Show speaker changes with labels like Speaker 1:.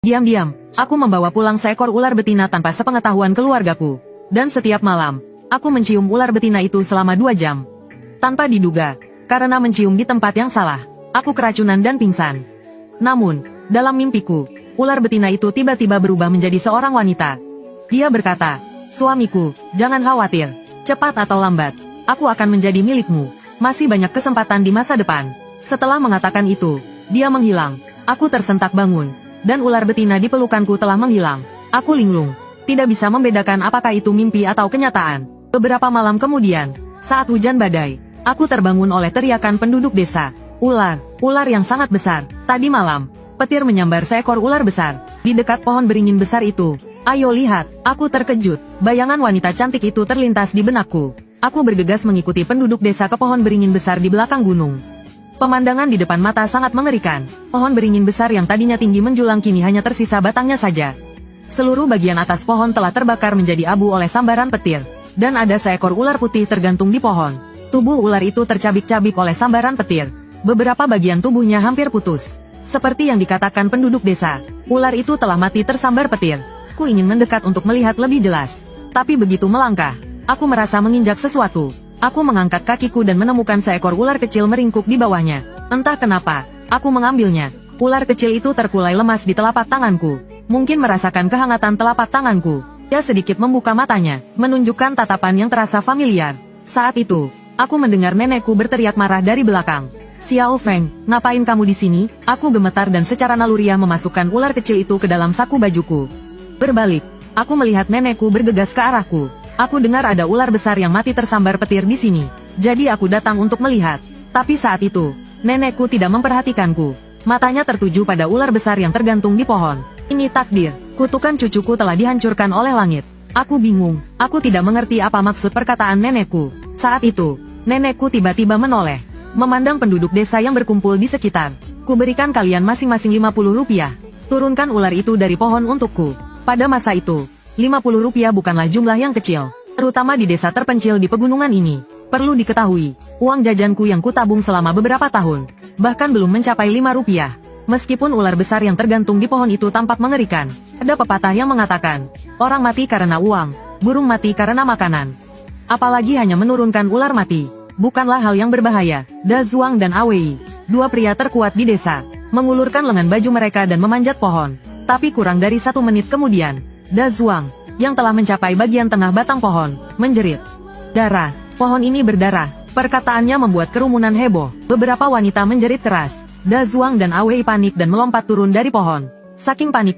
Speaker 1: Diam-diam, aku membawa pulang seekor ular betina tanpa sepengetahuan keluargaku. Dan setiap malam, aku mencium ular betina itu selama 2 jam. Tanpa diduga, karena mencium di tempat yang salah, aku keracunan dan pingsan. Namun, dalam mimpiku, ular betina itu tiba-tiba berubah menjadi seorang wanita. Dia berkata, "Suamiku, jangan khawatir. Cepat atau lambat, aku akan menjadi milikmu. Masih banyak kesempatan di masa depan." Setelah mengatakan itu, dia menghilang. Aku tersentak bangun, dan ular betina di pelukanku telah menghilang. Aku linglung, tidak bisa membedakan apakah itu mimpi atau kenyataan. Beberapa malam kemudian, saat hujan badai, aku terbangun oleh teriakan penduduk desa. Ular yang sangat besar. Tadi malam, petir menyambar seekor ular besar di dekat pohon beringin besar itu. Ayo lihat, aku terkejut. Bayangan wanita cantik itu terlintas di benakku. Aku bergegas mengikuti penduduk desa ke pohon beringin besar di belakang gunung. Pemandangan di depan mata sangat mengerikan. Pohon beringin besar yang tadinya tinggi menjulang kini hanya tersisa batangnya saja. Seluruh bagian atas pohon telah terbakar menjadi abu oleh sambaran petir. Dan ada seekor ular putih tergantung di pohon. Tubuh ular itu tercabik-cabik oleh sambaran petir. Beberapa bagian tubuhnya hampir putus. Seperti yang dikatakan penduduk desa, ular itu telah mati tersambar petir. Aku ingin mendekat untuk melihat lebih jelas. Tapi begitu melangkah, aku merasa menginjak sesuatu. Aku mengangkat kakiku dan menemukan seekor ular kecil meringkuk di bawahnya. Entah kenapa, aku mengambilnya. Ular kecil itu terkulai lemas di telapak tanganku. Mungkin merasakan kehangatan telapak tanganku. Dia sedikit membuka matanya, menunjukkan tatapan yang terasa familiar. Saat itu, aku mendengar nenekku berteriak marah dari belakang. "Xiao Feng, ngapain kamu di sini?" Aku gemetar dan secara naluriah memasukkan ular kecil itu ke dalam saku bajuku. Berbalik, aku melihat nenekku bergegas ke arahku. Aku dengar ada ular besar yang mati tersambar petir di sini. Jadi aku datang untuk melihat. Tapi saat itu, nenekku tidak memperhatikanku. Matanya tertuju pada ular besar yang tergantung di pohon. Ini takdir. Kutukan cucuku telah dihancurkan oleh langit. Aku bingung. Aku tidak mengerti apa maksud perkataan nenekku. Saat itu, nenekku tiba-tiba menoleh. Memandang penduduk desa yang berkumpul di sekitar. "Kuberikan kalian masing-masing 50 rupiah. Turunkan ular itu dari pohon untukku." Pada masa itu, 50 rupiah bukanlah jumlah yang kecil, terutama di desa terpencil di pegunungan ini. Perlu diketahui, uang jajanku yang kutabung selama beberapa tahun, bahkan belum mencapai 5 rupiah. Meskipun ular besar yang tergantung di pohon itu tampak mengerikan, ada pepatah yang mengatakan, orang mati karena uang, burung mati karena makanan. Apalagi hanya menurunkan ular mati, bukanlah hal yang berbahaya. Da Zuang dan Awei, 2 pria terkuat di desa, mengulurkan lengan baju mereka dan memanjat pohon. Tapi kurang dari 1 menit kemudian, Da Zuang, yang telah mencapai bagian tengah batang pohon, menjerit. "Darah, pohon ini berdarah." Perkataannya membuat kerumunan heboh. Beberapa wanita menjerit keras. Da Zuang dan Awei panik dan melompat turun dari pohon. Saking panik